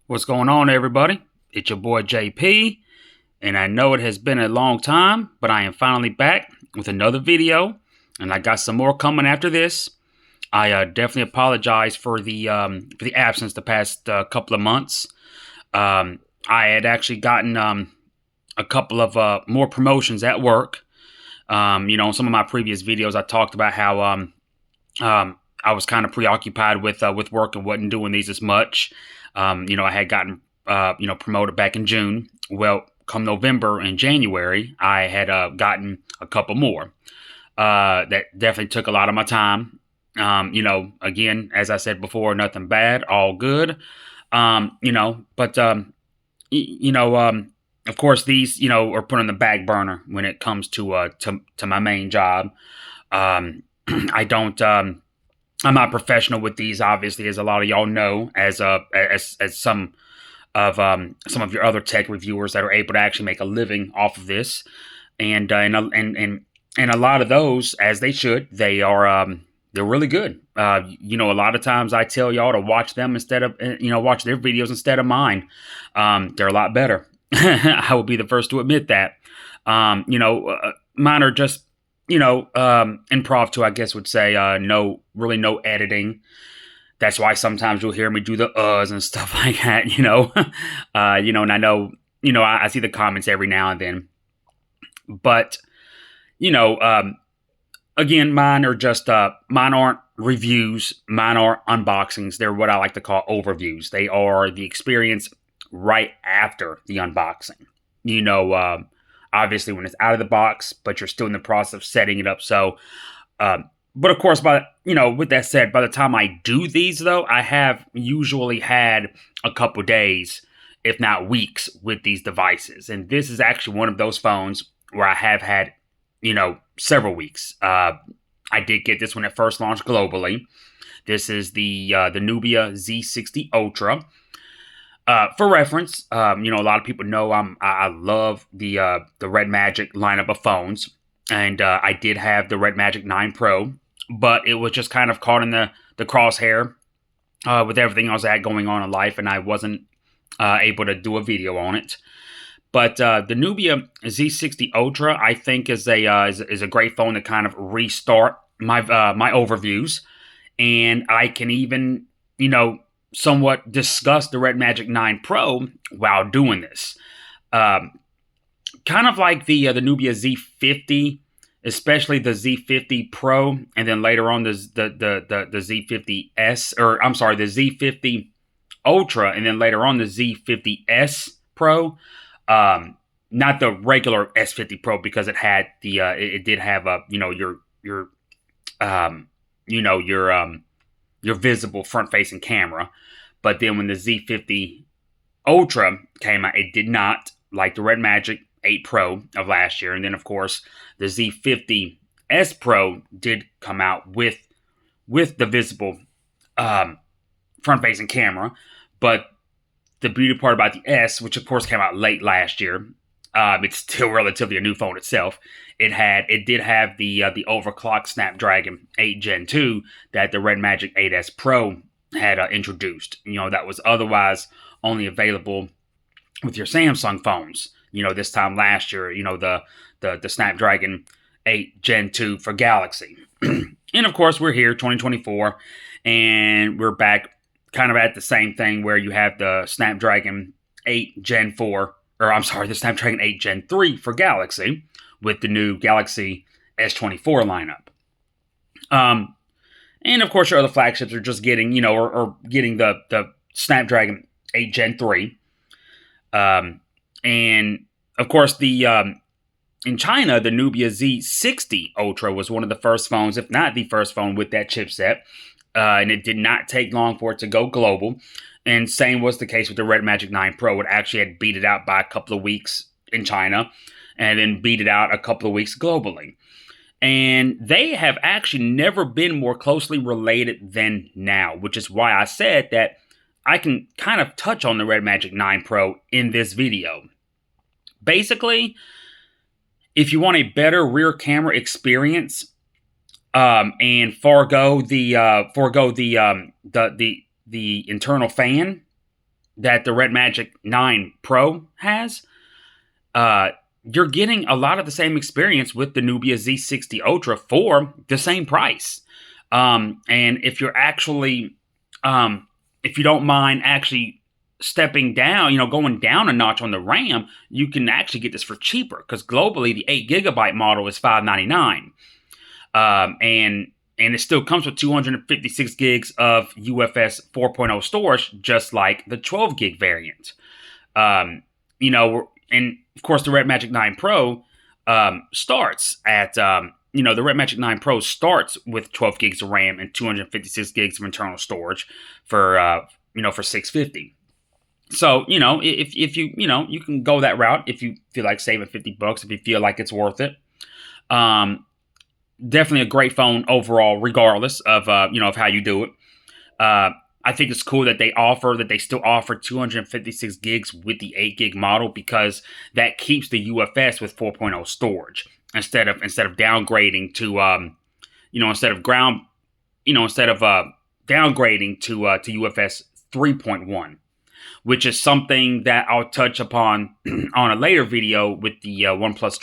What's going on, everybody? It's your boy JP, and I know it has been a long time, but I am finally back with another video, and I got some more coming after this. I definitely apologize for the absence the past couple of months. I had actually gotten a couple of more promotions at work. In some of my previous videos, I talked about how I was kind of preoccupied with work and wasn't doing these as much. I had gotten promoted back in June. Well, come November and January, I had gotten a couple more. That definitely took a lot of my time. Again, as I said before, nothing bad, all good. But of course, these are put on the back burner when it comes to my main job. I don't. I'm not professional with these, obviously, as a lot of y'all know, as some of your other tech reviewers that are able to actually make a living off of this, and a lot of those, as they should, they're really good. A lot of times I tell y'all to watch them instead of watch their videos instead of mine. They're a lot better. I will be the first to admit that. Mine are just improv too, I guess would say, no editing. That's why sometimes you'll hear me do the uhs and stuff like that, and I know, I see the comments every now and then, but, again, mine aren't reviews, mine are unboxings. They're what I like to call overviews. They are the experience right after the unboxing, obviously when it's out of the box, but you're still in the process of setting it up. So, but of course, with that said, by the time I do these, though, I have usually had a couple days, if not weeks, with these devices. And this is actually one of those phones where I have had, several weeks. I did get this when it first launched globally. This is the Nubia Z60 Ultra. For reference, a lot of people know I love the RedMagic lineup of phones, and I did have the RedMagic 9 Pro, but it was just kind of caught in the crosshair with everything else I had going on in life, and I wasn't able to do a video on it. But the Nubia Z60 Ultra, I think, is a great phone to kind of restart my overviews, and I can even somewhat discuss the RedMagic 9 Pro while doing this. Kind of like the Nubia Z50, especially the Z50 Pro, and then later on the Z50S, or I'm sorry, the Z50 Ultra, and then later on the Z50S Pro. Not the regular S50 Pro, because it had it did have your visible front-facing camera. But then when the Z50 Ultra came out, it did not, like the RedMagic 8 Pro of last year. And then, of course, the Z50S Pro did come out with the visible front-facing camera. But the beauty part about the S, which of course came out late last year, it's still relatively a new phone itself. It did have the overclocked Snapdragon 8 Gen 2 that the RedMagic 8S Pro had introduced. That was otherwise only available with your Samsung phones. This time last year, the Snapdragon 8 Gen 2 for Galaxy. And of course, we're here, 2024, and we're back kind of at the same thing where you have the Snapdragon 8 Gen 4, or I'm sorry, the Snapdragon 8 Gen 3 for Galaxy with the new Galaxy S24 lineup. And of course, your other flagships are just getting, or getting the Snapdragon 8 Gen 3. And of course, in China, the Nubia Z60 Ultra was one of the first phones, if not the first phone, with that chipset. And it did not take long for it to go global. And same was the case with the RedMagic 9 Pro. It actually had beat it out by a couple of weeks in China, and then beat it out a couple of weeks globally. And they have actually never been more closely related than now, which is why I said that I can kind of touch on the RedMagic 9 Pro in this video. Basically, if you want a better rear camera experience, and forego the internal fan, that the RedMagic 9 Pro has, uh, you're getting a lot of the same experience with the Nubia Z60 Ultra for the same price. And if you're actually, if you don't mind actually stepping down, going down a notch on the RAM, you can actually get this for cheaper because globally the 8 GB model is $599, and it still comes with 256 gigs of UFS 4.0 storage, just like the 12 gig variant. And of course the RedMagic 9 Pro starts at the RedMagic 9 Pro starts with 12 gigs of RAM and 256 gigs of internal storage for for 650. So, if you, you can go that route if you feel like saving $50, if you feel like it's worth it. Definitely a great phone overall, regardless of, of how you do it. I think it's cool that they still offer 256 gigs with the 8 gig model because that keeps the UFS with 4.0 storage instead of downgrading to, downgrading to UFS 3.1. Which is something that I'll touch upon on a later video with the OnePlus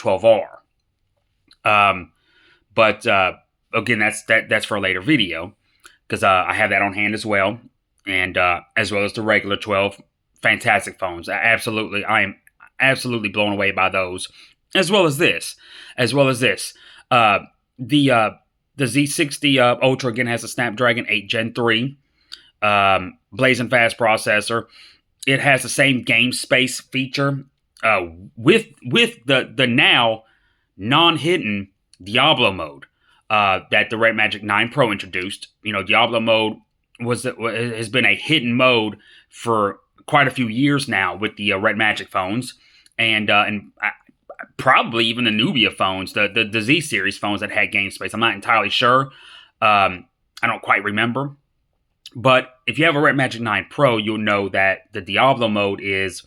12R. But again, that's for a later video because I have that on hand as well, and as well as the regular 12. Fantastic phones. I am absolutely blown away by those, as well as this. The Z60 Ultra again has a Snapdragon 8 Gen 3, blazing fast processor. It has the same game space feature with the now non-hidden Diablo mode that the RedMagic 9 Pro introduced. Diablo mode has been a hidden mode for quite a few years now with the RedMagic phones, and probably even the Nubia phones, the Z series phones that had game space. I'm not entirely sure. I don't quite remember. But if you have a RedMagic 9 Pro, you'll know that the Diablo mode isn't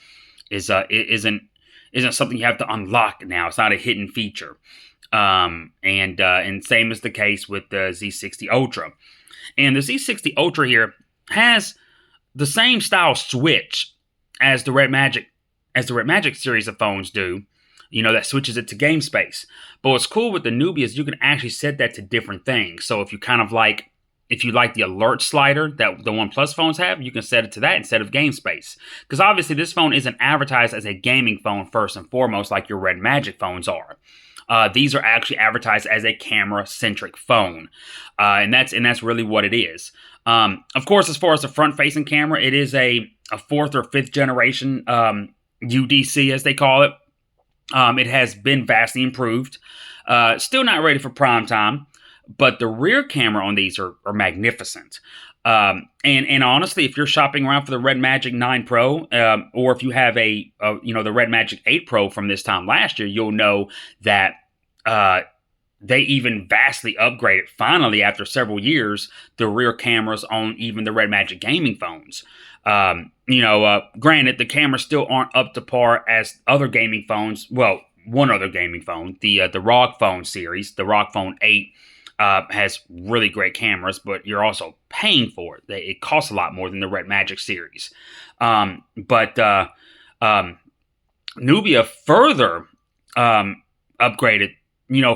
something you have to unlock now. It's not a hidden feature. And same is the case with the Z60 Ultra. And the Z60 Ultra here has the same style switch as the RedMagic series of phones do. That switches it to game space. But what's cool with the Nubia is you can actually set that to different things. So if you like the alert slider that the OnePlus phones have, you can set it to that instead of game space. Because obviously this phone isn't advertised as a gaming phone first and foremost like your RedMagic phones are. These are actually advertised as a camera-centric phone. And that's really what it is. Of course, as far as the front-facing camera, it is a 4th or 5th generation UDC, as they call it. It has been vastly improved. Still not ready for prime time. But the rear camera on these are magnificent. And honestly, if you're shopping around for the RedMagic 9 Pro, or if you have the RedMagic 8 Pro from this time last year, you'll know that they even vastly upgraded, finally, after several years, the rear cameras on even the RedMagic gaming phones. Granted, the cameras still aren't up to par as other gaming phones. Well, one other gaming phone, the ROG Phone series, the ROG Phone 8, has really great cameras, but you're also paying for it. It costs a lot more than the RedMagic series. But Nubia further upgraded,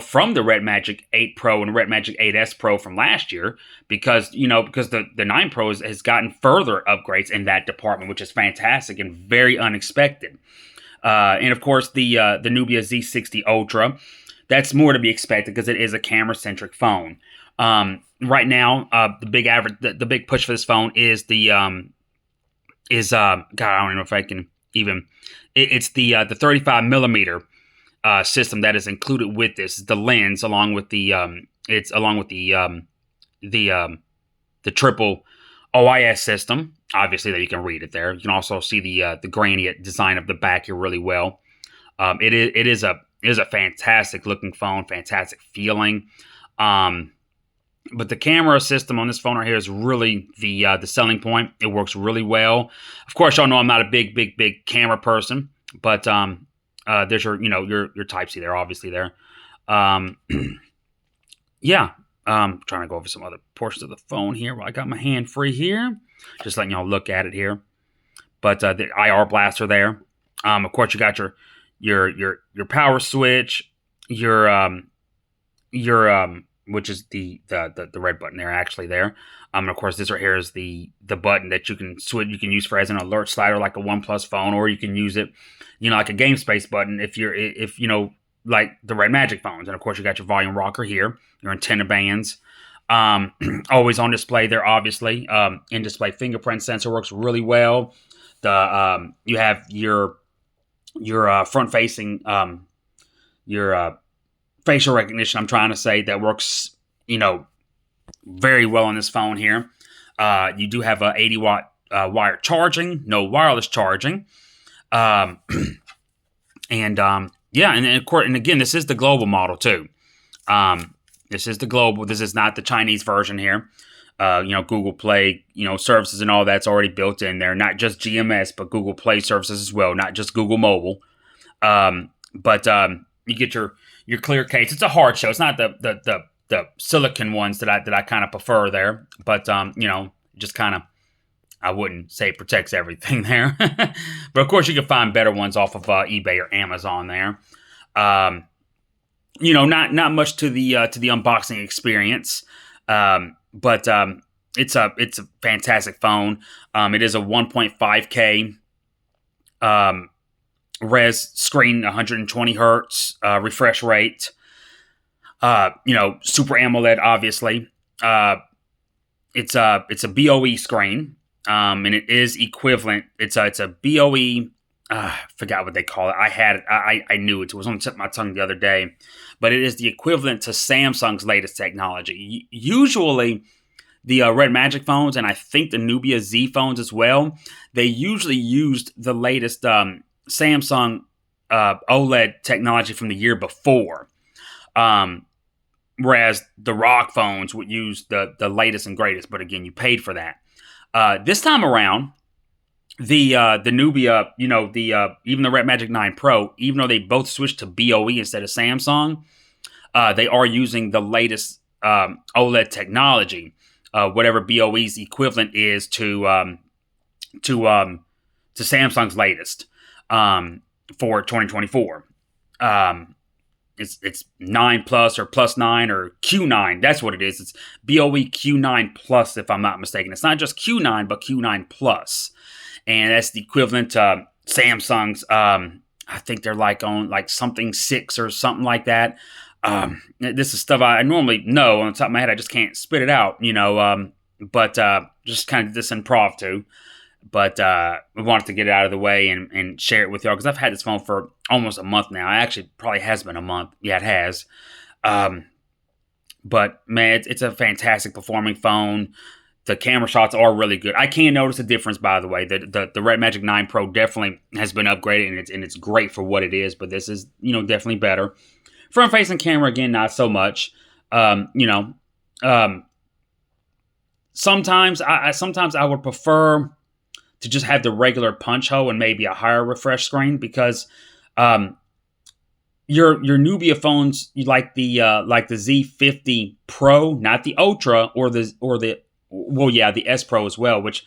from the RedMagic 8 Pro and RedMagic 8S Pro from last year because the 9 Pro has gotten further upgrades in that department, which is fantastic and very unexpected. And of course, the Nubia Z60 Ultra, that's more to be expected because it is a camera-centric phone. Right now, the big push for this phone is God, I don't know if I can even. It's the 35 millimeter system that is included with this. The lens, along with the triple OIS system, obviously that you can read it there. You can also see the grainy design of the back here really well. It is a fantastic looking phone, fantastic feeling. But the camera system on this phone right here is really the selling point. It works really well. Of course, y'all know I'm not a big camera person, but there's your Type-C there, obviously there. Yeah. Trying to go over some other portions of the phone here while I got my hand free here. Just letting y'all look at it here. but the IR blaster there. Of course, you got your power switch, your which is the red button there actually there. And of course, this right here is the button that you can switch. You can use for as an alert slider like a OnePlus phone, or you can use it, like a game space button if like the RedMagic phones. And of course, you got your volume rocker here, your antenna bands. Always on display there, obviously. In-display fingerprint sensor works really well. You have your front-facing your facial recognition. I'm trying to say that works, very well on this phone here. You do have a 80-watt wired charging, no wireless charging, yeah, and of course, and again, this is the global model too. This is the global. This is not the Chinese version here. Google Play, services and all that's already built in there. Not just GMS, but Google Play services as well. Not just Google Mobile. But you get your clear case. It's a hard shell. It's not the silicon ones that I kind of prefer there. But just kind of, I wouldn't say it protects everything there. But of course, you can find better ones off of eBay or Amazon there. Not much to the unboxing experience, but it's a fantastic phone. It is a 1.5K res screen, 120 hertz refresh rate. Super AMOLED, obviously. It's a BOE screen, and it is equivalent. It's a BOE. Forgot what they call it. I knew it. It was on the tip of my tongue the other day. But it is the equivalent to Samsung's latest technology. Usually, the RedMagic phones, and I think the Nubia Z phones as well, they usually used the latest Samsung OLED technology from the year before. Whereas the ROG phones would use the latest and greatest. But again, you paid for that. This time around, the Nubia, even the RedMagic 9 Pro, even though they both switched to BOE instead of Samsung, they are using the latest OLED technology, whatever BOE's equivalent is to Samsung's latest for 2024. It's 9 plus or plus 9 or Q9. That's what it is. It's BOE Q9 plus, if I'm not mistaken. It's not just Q9, but Q9 plus. And that's the equivalent to Samsung's, I think they're like on like something 6 or something like that. This is stuff I normally know on the top of my head. I just can't spit it out, but just kind of this improv too. But we wanted to get it out of the way and share it with y'all because I've had this phone for almost a month now. Actually, probably has been a month. Yeah, it has. But man, it's a fantastic performing phone. The camera shots are really good. I can notice a difference, by the way. The RedMagic 9 Pro definitely has been upgraded, and it's great for what it is. But this is definitely better. Front-facing camera again, not so much. Sometimes I would prefer to just have the regular punch hole and maybe a higher refresh screen because your Nubia phones, like the Z50 Pro, not the Ultra or the S Pro as well, which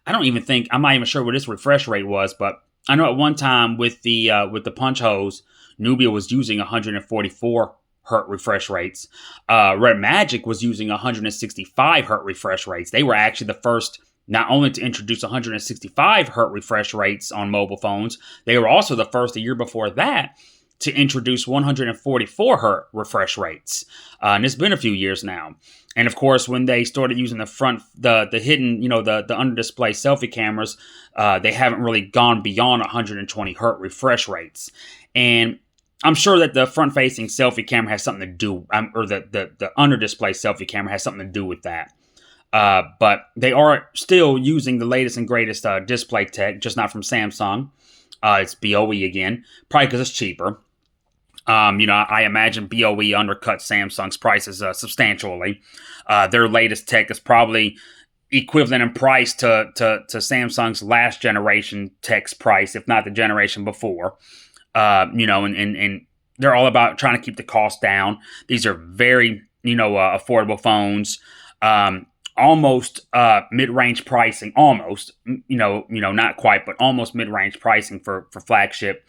I'm not even sure what its refresh rate was, but I know at one time with the punch holes, Nubia was using 144 hertz refresh rates. RedMagic was using 165 hertz refresh rates. They were actually the first not only to introduce 165 hertz refresh rates on mobile phones, they were also the first a year before that to introduce 144 hertz refresh rates. And it's been a few years now. And of course, when they started using the hidden, the under display selfie cameras, they haven't really gone beyond 120 hertz refresh rates. And I'm sure that the front facing selfie camera has something to do, or the under display selfie camera has something to do with that. But they are still using the latest and greatest display tech, just not from Samsung. It's BOE again, probably because it's cheaper. I imagine BOE undercut Samsung's prices substantially. Their latest tech is probably equivalent in price to Samsung's last generation tech's price, if not the generation before. And they're all about trying to keep the cost down. These are very, affordable phones. almost mid-range pricing, almost, not quite, but almost mid-range pricing for flagship,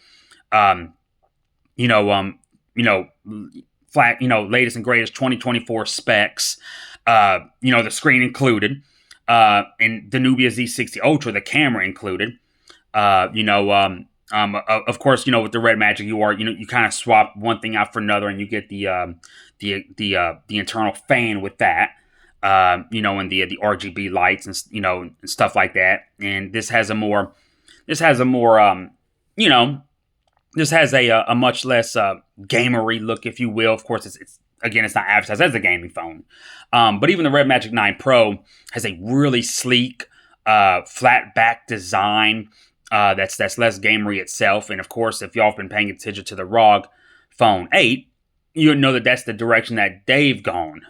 um, you know, you know, latest and greatest 2024 specs, the screen included, and the Nubia Z60 Ultra, the camera included, of course, with the RedMagic, you kind of swap one thing out for another, and you get the internal fan with that, and the RGB lights and and stuff like that. And this has a more, this has a much less gamery look, if you will. Of course, it's again, it's not advertised as a gaming phone, but even the RedMagic 9 Pro has a really sleek, flat back design. That's less gamery itself. And of course, if y'all have been paying attention to the ROG Phone 8, you know that that's the direction that they've gone.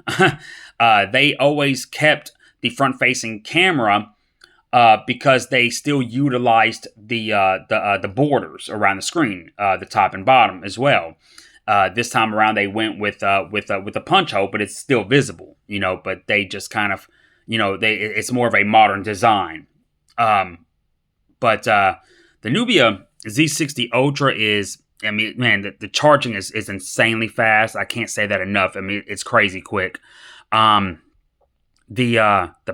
They always kept the front-facing camera because they still utilized the borders around the screen, the top and bottom as well. This time around, they went with a punch hole, but it's still visible, But they just kind of, it's more of a modern design. But the Nubia Z60 Ultra is, I mean, man, the charging is insanely fast. I can't say that enough. I mean, it's crazy quick. The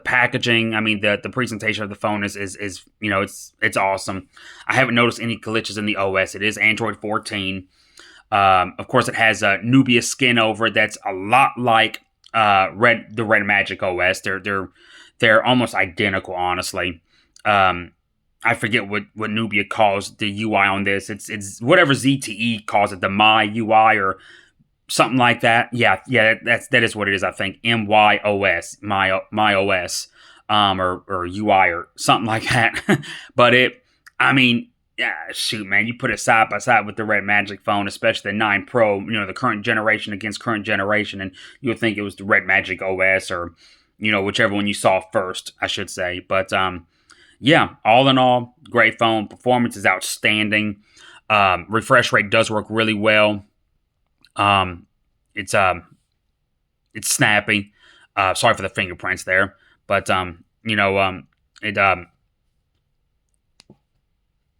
packaging, I mean, the presentation of the phone is it's awesome. I haven't noticed any glitches in the OS. It is Android 14. Of course, it has a Nubia skin over it that's a lot like the RedMagic OS. They're almost identical, honestly. I forget what Nubia calls the UI on this. It's whatever ZTE calls it, the My UI or something like that. Yeah, that is what it is. I think MYOS, my OS, or UI or something like that. But shoot, man, you put it side by side with the RedMagic phone, especially the 9 Pro. The current generation against current generation, and you would think it was the RedMagic OS or whichever one you saw first, I should say. But yeah, all in all, great phone. Performance is outstanding. Refresh rate does work really well. It's snappy. Sorry for the fingerprints there, but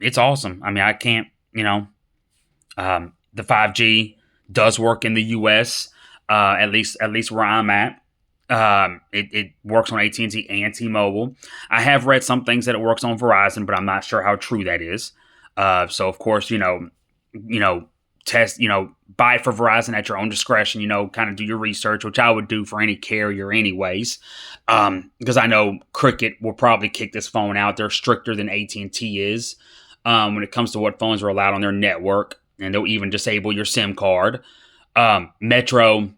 it's awesome. I mean, I can't. The 5G does work in the US. At least where I'm at. It works on AT&T and T-Mobile. I have read some things that it works on Verizon, but I'm not sure how true that is. So of course, test, buy it for Verizon at your own discretion, kind of do your research, which I would do for any carrier anyways. Because I know Cricket will probably kick this phone out. They're stricter than AT&T is when it comes to what phones are allowed on their network, and they'll even disable your SIM card. Metro,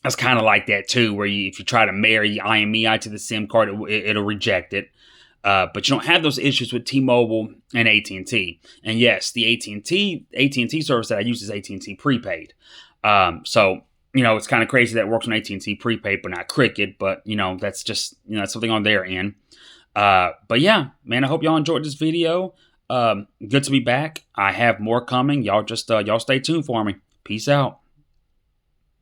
that's kind of like that too, where if you try to marry IMEI to the SIM card, it'll reject it. But you don't have those issues with T-Mobile and AT&T. And yes, the AT&T service that I use is AT&T prepaid. So it's kind of crazy that it works on AT&T prepaid, but not Cricket. But that's just that's something on their end. But yeah, man, I hope y'all enjoyed this video. Good to be back. I have more coming. Y'all just y'all stay tuned for me. Peace out.